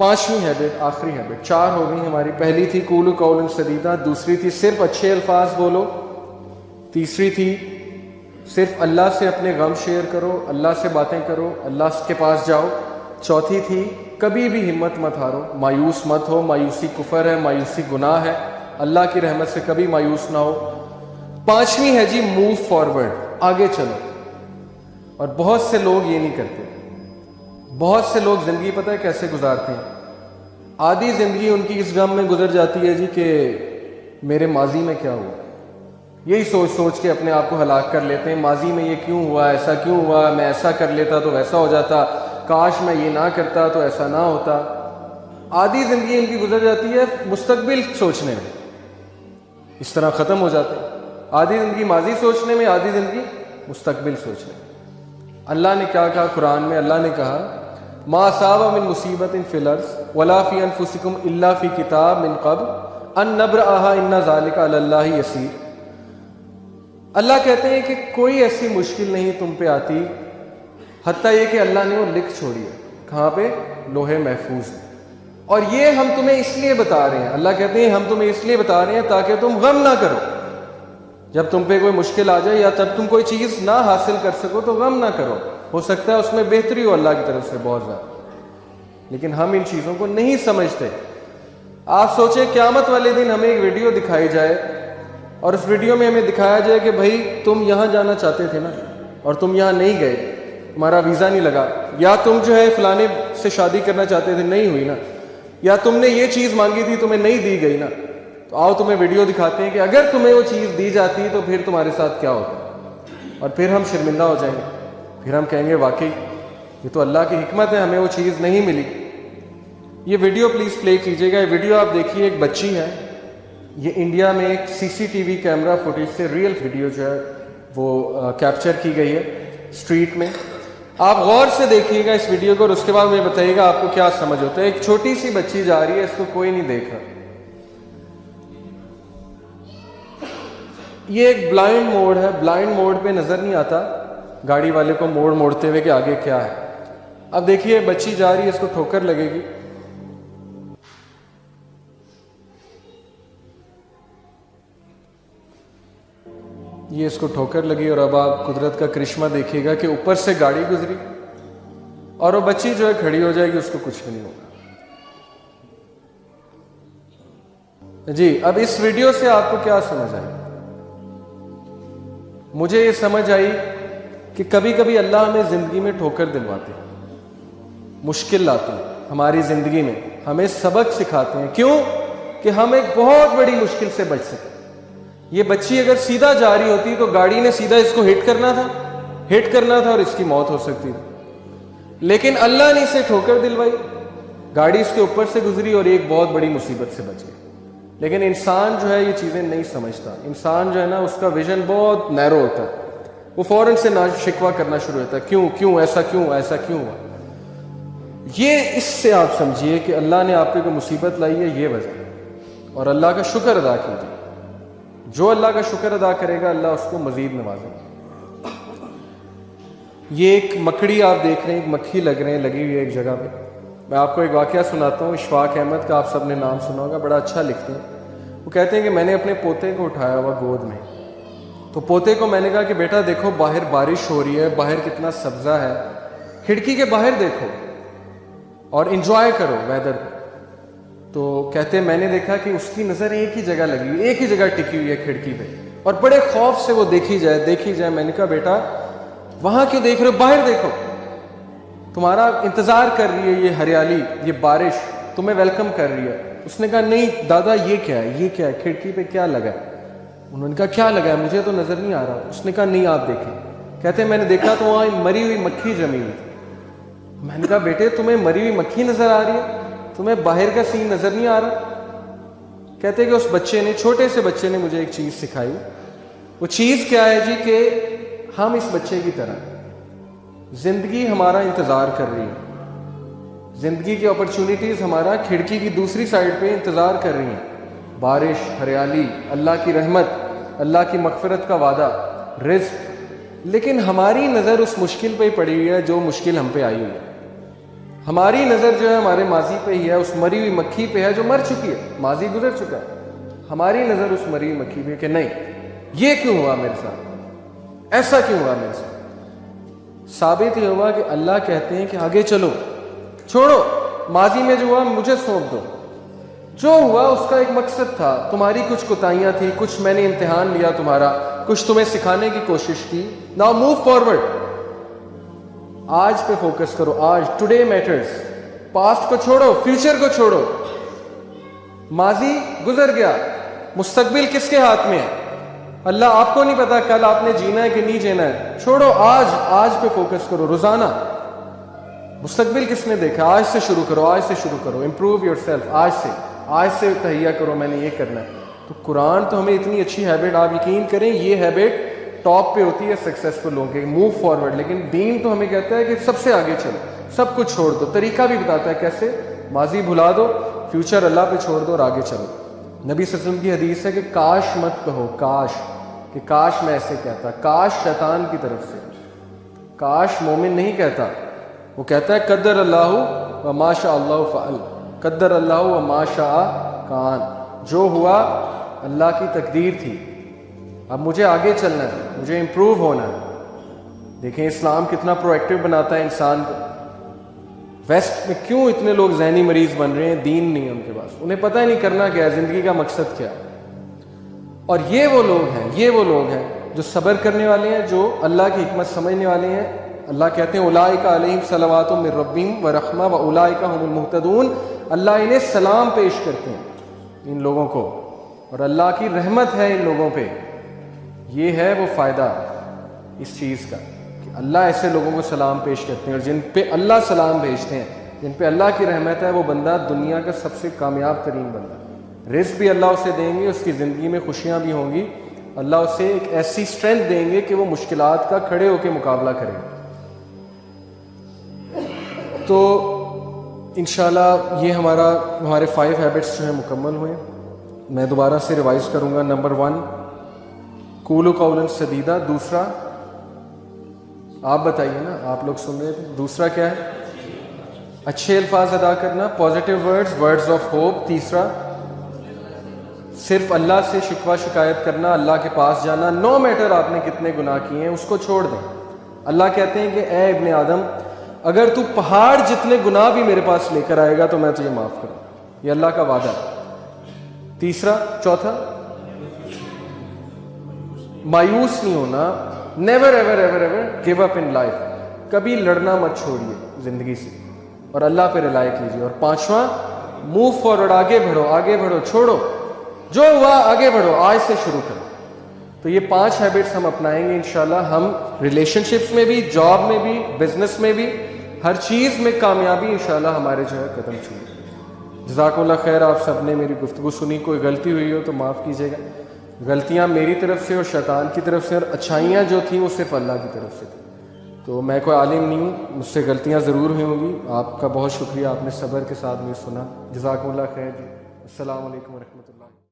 5ویں habit, آخری habit, 4 ہو گئی ہماری. پہلی تھی قولوا قولا سدیدا، دوسری تھی صرف اچھے الفاظ بولو، تیسری تھی صرف اللہ سے اپنے غم شیئر کرو، اللہ سے باتیں کرو، اللہ کے پاس جاؤ، چوتھی تھی کبھی بھی ہمت مت ہارو، مایوس مت ہو، مایوسی کفر ہے، مایوسی گناہ ہے، اللہ کی رحمت سے کبھی مایوس نہ ہو. 5ویں ہے جی موو فارورڈ، آگے چلو. اور بہت سے لوگ یہ نہیں کرتے. بہت سے لوگ زندگی پتہ ہے کیسے گزارتے ہیں؟ آدھی زندگی ان کی اس غم میں گزر جاتی ہے جی کہ میرے ماضی میں کیا ہوا. یہی سوچ سوچ کے اپنے آپ کو ہلاک کر لیتے ہیں. ماضی میں یہ کیوں ہوا، ایسا کیوں ہوا، میں ایسا کر لیتا تو ویسا ہو جاتا، کاش میں یہ نہ کرتا تو ایسا نہ ہوتا. آدھی زندگی ان کی گزر جاتی ہے مستقبل سوچنے میں، اس طرح ختم ہو جاتے ہیں. آدھی زندگی ماضی سوچنے میں، آدھی زندگی مستقبل سوچنے میں. اللہ نے کیا کہا قرآن میں؟ اللہ نے کہا ما اصاب من مصیبت فی الارض ولا فی انفسکم الا فی کتاب من قبل ان نبرأها ان ذلک علی اللہ یسیر. اللہ کہتے ہیں کہ کوئی ایسی مشکل نہیں تم پہ آتی حتیٰ یہ کہ اللہ نے وہ لکھ چھوڑی ہے. کہاں پہ؟ لوح محفوظ. اور یہ ہم تمہیں اس لیے بتا رہے ہیں، اللہ کہتے ہیں ہم تمہیں اس لیے بتا رہے ہیں تاکہ تم غم نہ کرو. جب تم پہ کوئی مشکل آ جائے یا جب تم کوئی چیز نہ حاصل کر سکو تو غم نہ کرو، ہو سکتا ہے اس میں بہتری ہو اللہ کی طرف سے بہت زیادہ. لیکن ہم ان چیزوں کو نہیں سمجھتے. آپ سوچیں قیامت والے دن ہمیں ایک ویڈیو دکھائی جائے اور اس ویڈیو میں ہمیں دکھایا جائے کہ بھائی تم یہاں جانا چاہتے تھے نا اور تم یہاں نہیں گئے، تمہارا ویزا نہیں لگا، یا تم جو ہے فلانے سے شادی کرنا چاہتے تھے نہیں ہوئی نا، یا تم نے یہ چیز مانگی تھی تمہیں نہیں دی گئی نا. تو آؤ تمہیں ویڈیو دکھاتے ہیں کہ اگر تمہیں وہ چیز دی جاتی تو پھر تمہارے ساتھ کیا ہوتا. اور پھر ہم شرمندہ ہو جائیں گے، پھر ہم کہیں گے واقعی یہ تو اللہ کی حکمت ہے ہمیں وہ چیز نہیں ملی. یہ ویڈیو پلیز پلے کیجیے گا. یہ ویڈیو آپ دیکھیے، ایک بچی ہے، یہ انڈیا میں ایک CCTV کیمرہ فوٹیج سے ریئل ویڈیو جو ہے وہ کیپچر کی گئی ہے اسٹریٹ میں. آپ غور سے دیکھیے گا اس ویڈیو کو اور اس کے بعد مجھے بتائیے گا آپ کو کیا سمجھ ہوتا ہے. ایک چھوٹی سی بچی جا رہی ہے، اس کو کوئی نہیں دیکھ رہا. یہ ایک بلائنڈ موڑ ہے، بلائنڈ موڑ پہ نظر نہیں آتا گاڑی والے کو موڑ موڑتے ہوئے کہ آگے کیا ہے. اب دیکھیے بچی جا رہی ہے، اس کو ٹھوکر لگے گی. یہ اس کو ٹھوکر لگی اور اب آپ قدرت کا کرشمہ دیکھیے گا کہ اوپر سے گاڑی گزری اور وہ بچی جو ہے کھڑی ہو جائے گی، اس کو کچھ بھی نہیں ہوگا. جی اب اس ویڈیو سے آپ کو کیا سمجھ آئی؟ مجھے یہ سمجھ آئی کہ کبھی کبھی اللہ ہمیں زندگی میں ٹھوکر دلواتے ہیں، مشکل لاتے ہیں ہماری زندگی میں، ہمیں سبق سکھاتے ہیں. کیوں؟ کہ ہم ایک بہت بڑی مشکل سے بچ سکیں. یہ بچی اگر سیدھا جا رہی ہوتی تو گاڑی نے سیدھا اس کو ہٹ کرنا تھا اور اس کی موت ہو سکتی تھی. لیکن اللہ نے اسے ٹھوکر دلوائی، گاڑی اس کے اوپر سے گزری اور ایک بہت بڑی مصیبت سے بچ گئی. لیکن انسان جو ہے یہ چیزیں نہیں سمجھتا. انسان جو ہے نا اس کا ویژن بہت نیرو ہوتا ہے، وہ فوراً سے شکوہ کرنا شروع ہوتا ہے، کیوں ایسا کیوں ہوا. یہ اس سے آپ سمجھیے کہ اللہ نے آپ پہ کوئی مصیبت لائی ہے، یہ وجہ. اور اللہ کا شکر ادا کیجیے. جو اللہ کا شکر ادا کرے گا اللہ اس کو مزید نوازے گا. یہ ایک مکڑی آپ دیکھ رہے ہیں، ایک مکھی لگی ہوئی ہے ایک جگہ پہ. میں آپ کو ایک واقعہ سناتا ہوں. اشفاق احمد کا آپ سب نے نام سنا ہوگا، بڑا اچھا لکھتے ہیں. وہ کہتے ہیں کہ میں نے اپنے پوتے کو اٹھایا ہوا گود میں، تو پوتے کو میں نے کہا کہ بیٹا دیکھو باہر بارش ہو رہی ہے، باہر کتنا سبزہ ہے، کھڑکی کے باہر دیکھو اور انجوائے کرو ویدر کو. تو کہتے ہیں میں نے دیکھا کہ اس کی نظر ایک ہی جگہ لگی ہوئی، ایک ہی جگہ ٹکی ہوئی ہے کھڑکی پہ، اور بڑے خوف سے وہ دیکھی جائے. میں نے کہا بیٹا وہاں کیوں دیکھ رہے ہو، باہر دیکھو، تمہارا انتظار کر رہی ہے یہ ہریالی، یہ بارش تمہیں ویلکم کر رہی ہے. اس نے کہا نہیں دادا یہ کیا ہے کھڑکی پہ کیا لگا ہے. انہوں نے کہا کیا لگا ہے، مجھے تو نظر نہیں آ رہا. اس نے کہا نہیں آپ دیکھیں. کہتے ہیں میں نے دیکھا تو وہاں مری ہوئی مکھی جمی ہوئی تھی. میں نے کہا بیٹے تمہیں مری ہوئی مکھی نظر آ رہی ہے، تمہیں باہر کا سین نظر نہیں آ رہا. کہتے کہ اس بچے نے، چھوٹے سے بچے نے مجھے ایک چیز سکھائی. وہ چیز کیا ہے جی کہ ہم اس بچے کی طرح زندگی ہمارا انتظار کر رہی ہے، زندگی کی اپرچونٹیز ہمارا کھڑکی کی دوسری سائڈ پہ انتظار کر رہی ہیں. بارش، ہریالی، اللہ کی رحمت، اللہ کی مغفرت کا وعدہ، رزق. لیکن ہماری نظر اس مشکل پہ ہی پڑی ہوئی ہے جو مشکل ہم پہ آئی ہوئی ہے. ہماری نظر جو ہے ہمارے ماضی پہ ہی ہے، اس مری ہوئی مکھی پہ ہے جو مر چکی ہے، ماضی گزر چکا ہے. ہماری نظر اس مری ہوئی مکھی پہ کہ نہیں یہ کیوں ہوا میرے ساتھ، ایسا کیوں ہوا میرے ساتھ. ثابت یہ ہوا کہ اللہ کہتے ہیں کہ آگے چلو، چھوڑو ماضی میں جو ہوا مجھے سونپ دو. جو ہوا اس کا ایک مقصد تھا، تمہاری کچھ کوتاہیاں تھیں، کچھ میں نے امتحان لیا تمہارا، کچھ تمہیں سکھانے کی کوشش کی. Now move forward. آج پہ فوکس کرو، آج. Today matters. پاسٹ کو چھوڑو، فیوچر کو چھوڑو. ماضی گزر گیا، مستقبل کس کے ہاتھ میں ہے؟ اللہ. آپ کو نہیں پتا کل آپ نے جینا ہے کہ نہیں جینا ہے. چھوڑو آج پہ فوکس کرو روزانہ. مستقبل کس نے دیکھا؟ آج سے شروع کرو، آج سے شروع کرو. Improve your self. آج سے تہیہ کرو میں نے یہ کرنا ہے. تو قرآن تو ہمیں اتنی اچھی ہیبٹ، آپ یقین کریں یہ ہیبٹ ٹاپ پہ ہوتی ہے سکسیسفل لوگوں کے، موو فارورڈ. لیکن دین تو ہمیں کہتا ہے کہ سب سے آگے چلو، سب کچھ چھوڑ دو. طریقہ بھی بتاتا ہے کیسے. ماضی بھلا دو، فیوچر اللہ پہ چھوڑ دو اور آگے چلو. نبی صلی اللہ علیہ وسلم کی حدیث ہے کہ کاش مت کہو، کاش، کہ کاش میں ایسے کہتا. کاش شیطان کی طرف سے. کاش مومن نہیں کہتا، وہ کہتا ہے قدر اللہ و ما شاء اللہ فعل. قدر اللہ و ما شاء کان. جو ہوا اللہ کی تقدیر تھی، اب مجھے آگے چلنا ہے، مجھے امپروو ہونا ہے. دیکھیں اسلام کتنا پرویکٹیو بناتا ہے انسان کو. ویسٹ میں کیوں اتنے لوگ ذہنی مریض بن رہے ہیں؟ دین نہیں ہے ان کے پاس، انہیں پتہ ہی نہیں کرنا کیا ہے، زندگی کا مقصد کیا ہے. اور یہ وہ لوگ ہیں جو صبر کرنے والے ہیں، جو اللہ کی حکمت سمجھنے والے ہیں. اللہ کہتے ہیں اولئک علیہم صلوات من ربہم ورحمہ واولئک هم المہتدون. اللہ انہیں سلام پیش کرتے ہیں ان لوگوں کو، اور اللہ کی رحمت ہے ان لوگوں پہ. یہ ہے وہ فائدہ اس چیز کا کہ اللہ ایسے لوگوں کو سلام پیش کرتے ہیں، اور جن پہ اللہ سلام بھیجتے ہیں، جن پہ اللہ کی رحمت ہے، وہ بندہ دنیا کا سب سے کامیاب ترین بندہ. رزق بھی اللہ اسے دیں گے، اس کی زندگی میں خوشیاں بھی ہوں گی. اللہ اسے ایک ایسی اسٹرینتھ دیں گے کہ وہ مشکلات کا کھڑے ہو کے مقابلہ کرے. تو انشاءاللہ یہ ہمارے 5 ہیبٹس جو ہیں مکمل ہوئے. میں دوبارہ سے ریوائز کروں گا. نمبر 1 قولوا قولا سدیدا. دوسرا آپ بتائیے نا، آپ لوگ سن رہے تھے. دوسرا کیا ہے؟ اچھے الفاظ ادا کرنا، پازیٹیو ورڈز آف ہوپ. تیسرا صرف اللہ سے شکوہ شکایت کرنا، اللہ کے پاس جانا. نو میٹر آپ نے کتنے گناہ کیے ہیں اس کو چھوڑ دیں. اللہ کہتے ہیں کہ اے ابن آدم اگر تو پہاڑ جتنے گناہ بھی میرے پاس لے کر آئے گا تو میں تجھے معاف کروں. یہ اللہ کا وعدہ ہے. چوتھا مایوس نہیں ہونا. Never ever ever ever give up in life. کبھی لڑنا مت چھوڑیے زندگی سے، اور اللہ پہ رلائی کیجیے. اور 5واں موو فارورڈ. آگے بڑھو، چھوڑو جو ہوا، آگے بڑھو، آج سے شروع کرو. تو یہ 5 ہیبٹس ہم اپنائیں گے انشاءاللہ. ہم ریلیشن شپس میں بھی، جاب میں بھی، بزنس میں بھی، ہر چیز میں کامیابی انشاءاللہ ہمارے جو ہے قدم چھوڑے. جزاکم اللہ خیر. آپ سب نے میری گفتگو سنی. کوئی غلطی ہوئی ہو تو معاف کیجیے گا. غلطیاں میری طرف سے اور شیطان کی طرف سے، اور اچھائیاں جو تھیں وہ صرف اللہ کی طرف سے تھیں. تو میں کوئی عالم نہیں ہوں، مجھ سے غلطیاں ضرور ہوئی ہوں گی. آپ کا بہت شکریہ، آپ نے صبر کے ساتھ مجھے سنا. جزاکم اللہ خیر. السلام علیکم ورحمۃ اللہ.